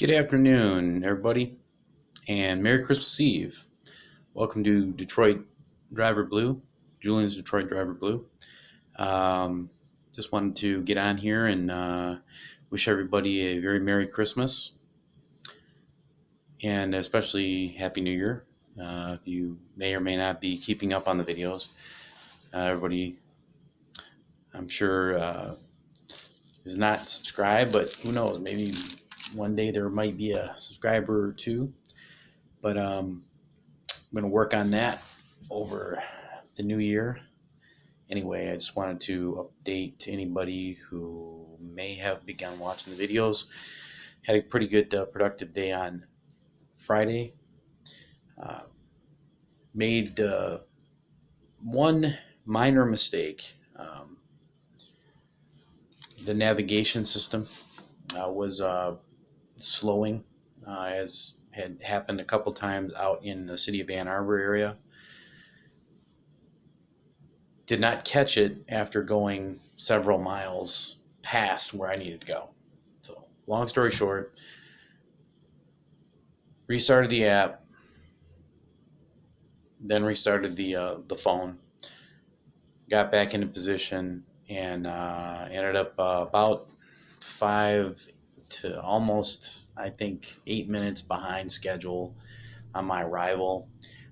Good afternoon, everybody, and Merry Christmas Eve. Welcome to Detroit Driver Blue, Julian's Detroit Driver Blue. Just wanted to get on here and wish everybody a very Merry Christmas and especially Happy New Year. If you may or may not be keeping up on the videos, everybody, I'm sure, is not subscribed, but who knows, maybe one day there might be a subscriber or two. But I'm going to work on that over the new year. Anyway, I just wanted to update anybody who may have begun watching the videos. Had a pretty good productive day on Friday. Made one minor mistake. The navigation system was slowing, as had happened a couple times out in the city of Ann Arbor area. Did not catch it after going several miles past where I needed to go. So long story short, restarted the app, then restarted the phone, got back into position, and ended up about 5 to almost, I think, 8 minutes behind schedule on my arrival.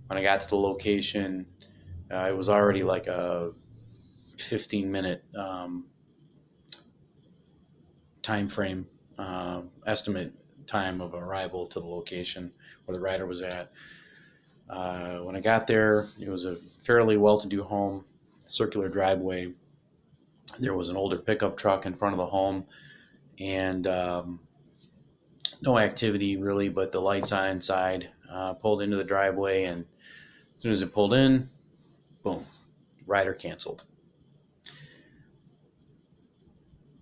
When I got to the location, it was already like a 15-minute time frame, estimate time of arrival to the location where the rider was at. When I got there, it was a fairly well-to-do home, circular driveway. There was an older pickup truck in front of the home, and no activity really, but the lights on inside. Pulled into the driveway, and as soon as it pulled in, boom, rider canceled.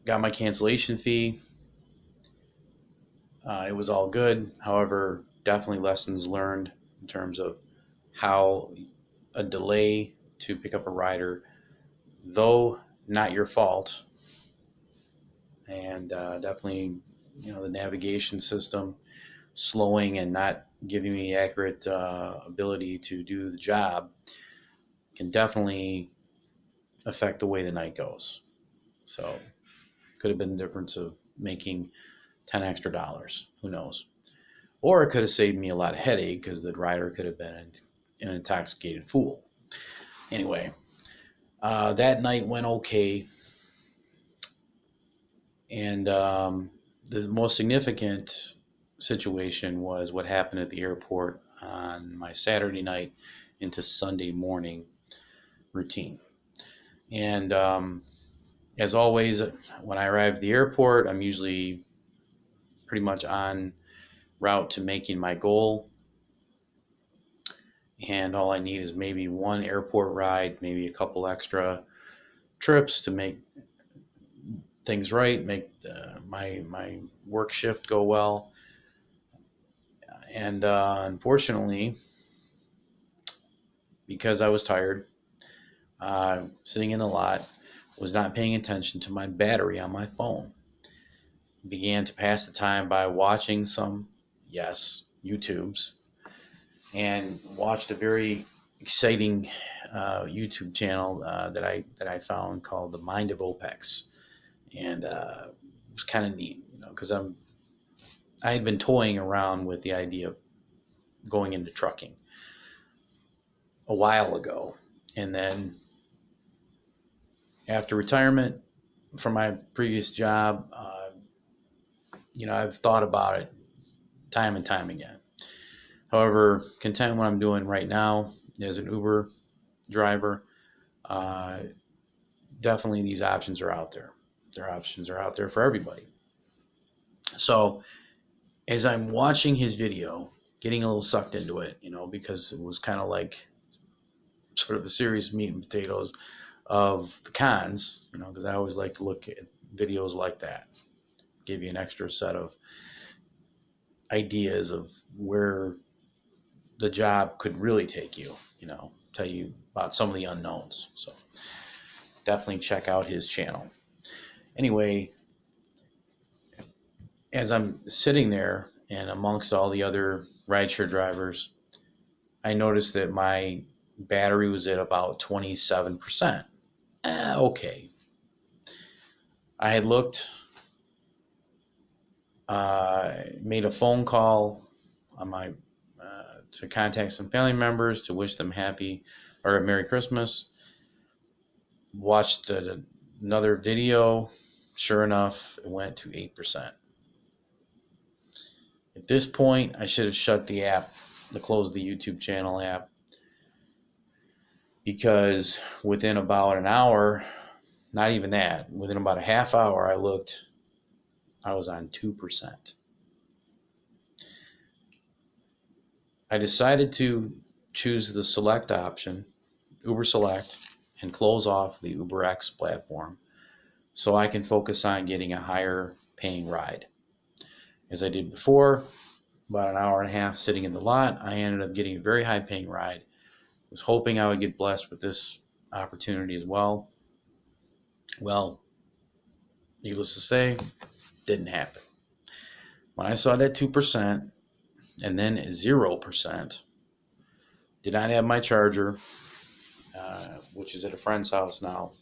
Got my cancellation fee. It was all good. However, definitely lessons learned in terms of how a delay to pick up a rider, though not your fault, and definitely, the navigation system slowing and not giving me accurate ability to do the job can definitely affect the way the night goes. So could have been the difference of making $10 extra, who knows. Or it could have saved me a lot of headache because the rider could have been an intoxicated fool. Anyway, that night went okay. And the most significant situation was what happened at the airport on my Saturday night into Sunday morning routine. And as always, when I arrive at the airport, I'm usually pretty much on route to making my goal. And all I need is maybe one airport ride, maybe a couple extra trips to make things right, make my work shift go well. And unfortunately, because I was tired, sitting in the lot, was not paying attention to my battery on my phone. Began to pass the time by watching some, yes, YouTubes, and watched a very exciting YouTube channel that I found called The Mind of OPEX. And it was kind of neat, because I had been toying around with the idea of going into trucking a while ago, and then after retirement from my previous job, I've thought about it time and time again. However, content what I'm doing right now as an Uber driver, definitely these options are out there. Their options are out there for everybody. So as I'm watching his video, getting a little sucked into it, because it was kind of like sort of a serious meat and potatoes of the cons, because I always like to look at videos like that, give you an extra set of ideas of where the job could really take you, tell you about some of the unknowns. So definitely check out his channel. Anyway, as I'm sitting there and amongst all the other rideshare drivers, I noticed that my battery was at about 27%. Okay. I had looked, made a phone call on my to contact some family members to wish them happy or Merry Christmas. Watched another video. Sure enough, it went to 8%. At this point, I should have shut the app, closed the YouTube channel app, because within about an hour, not even that, within about a half hour, I looked, I was on 2%. I decided to choose the select option, Uber Select, and close off the UberX platform so I can focus on getting a higher paying ride. As I did before, about an hour and a half sitting in the lot, I ended up getting a very high paying ride. I was hoping I would get blessed with this opportunity as well. Well, needless to say, didn't happen. When I saw that 2% and then 0%, did not have my charger, which is at a friend's house now.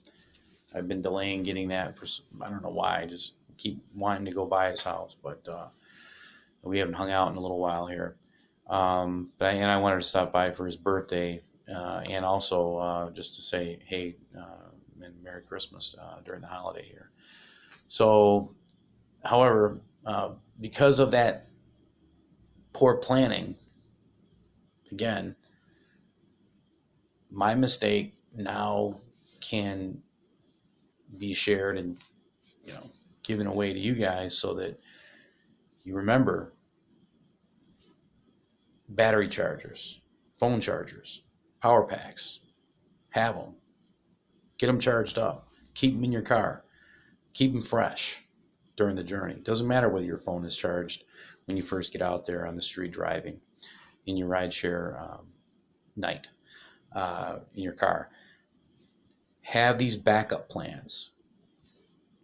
I've been delaying getting that for, I don't know why, I just keep wanting to go by his house, but we haven't hung out in a little while here. And I wanted to stop by for his birthday, and also just to say, hey, and Merry Christmas during the holiday here. So, however, because of that poor planning, again, my mistake now can be shared and, given away to you guys so that you remember battery chargers, phone chargers, power packs. Have them. Get them charged up. Keep them in your car. Keep them fresh during the journey. It doesn't matter whether your phone is charged when you first get out there on the street driving in your rideshare night in your car. Have these backup plans,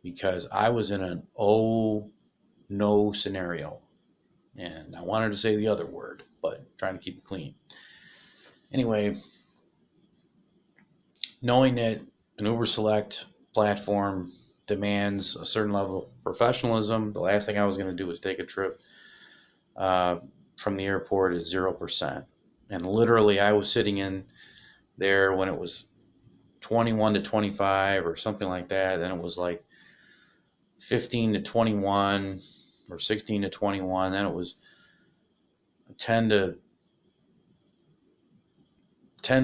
because I was in an oh no scenario, and I wanted to say the other word, but trying to keep it clean. Anyway, knowing that an Uber Select platform demands a certain level of professionalism, the last thing I was going to do was take a trip from the airport at 0%. And literally, I was sitting in there when it was 21 to 25 or something like that. Then it was like 15 to 21 or 16 to 21. Then it was 10 to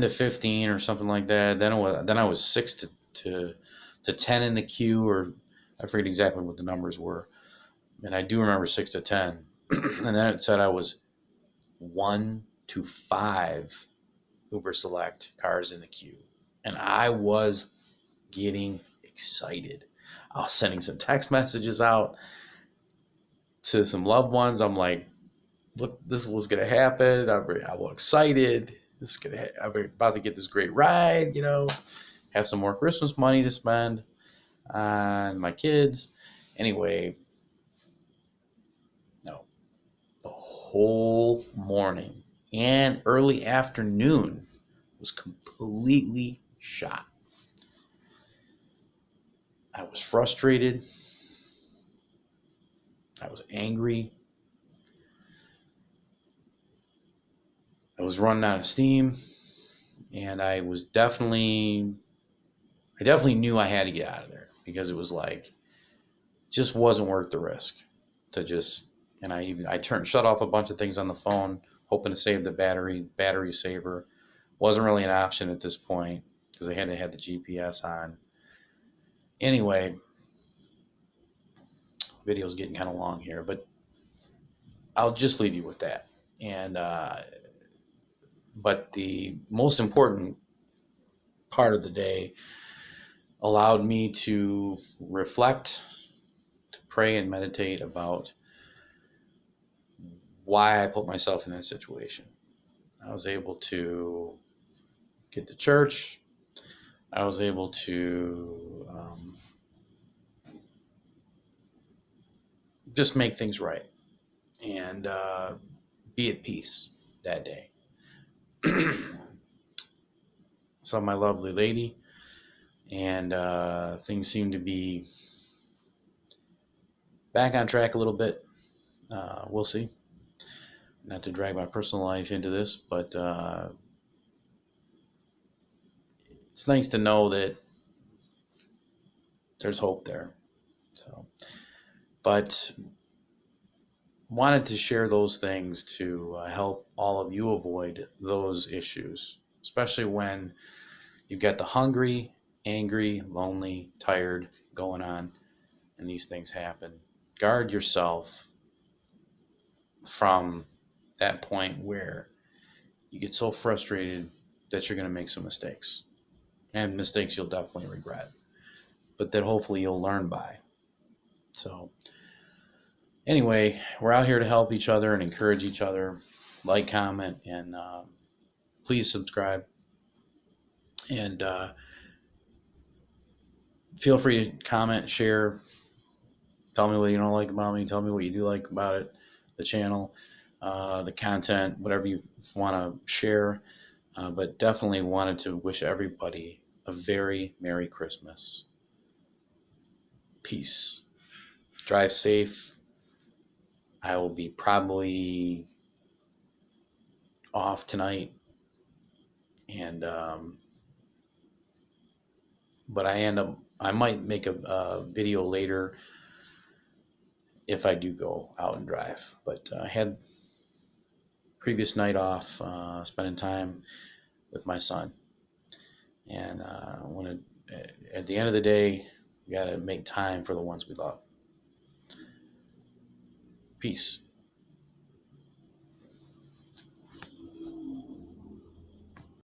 15 or something like that. Then I was 6 to 10 in the queue, or I forget exactly what the numbers were. And I do remember 6 to 10. And then it said I was 1 to 5 Uber Select cars in the queue. And I was getting excited. I was sending some text messages out to some loved ones. I'm like, look, this was going to happen. I'm excited. I'm about to get this great ride, have some more Christmas money to spend on my kids. Anyway, no, the whole morning and early afternoon was completely shot. I was frustrated. I was angry. I was running out of steam, and I definitely knew I had to get out of there, because it was like, just wasn't worth the risk to just, and I shut off a bunch of things on the phone, hoping to save the battery saver. Wasn't really an option at this point because I had to have the GPS on. Anyway, video's getting kind of long here, but I'll just leave you with that. And but the most important part of the day allowed me to reflect, to pray and meditate about why I put myself in that situation. I was able to get to church. I was able to just make things right. And and be at peace that day. Saw my lovely lady, and things seem to be back on track a little bit. We'll see. Not to drag my personal life into this, but it's nice to know that there's hope there. So, but wanted to share those things to help all of you avoid those issues, especially when you've got the hungry, angry, lonely, tired going on, and these things happen. Guard yourself from that point where you get so frustrated that you're going to make some mistakes, and mistakes you'll definitely regret, but that hopefully you'll learn by. So anyway, we're out here to help each other and encourage each other. Like, comment, and please subscribe. And feel free to comment, share, tell me what you don't like about me, tell me what you do like about it, the channel, the content, whatever you want to share. But definitely wanted to wish everybody a very Merry Christmas. Peace. Drive safe. I will be probably off tonight, and but I might make a video later if I do go out and drive. But I had previous night off, spending time with my son, and at the end of the day, we got to make time for the ones we love. Peace.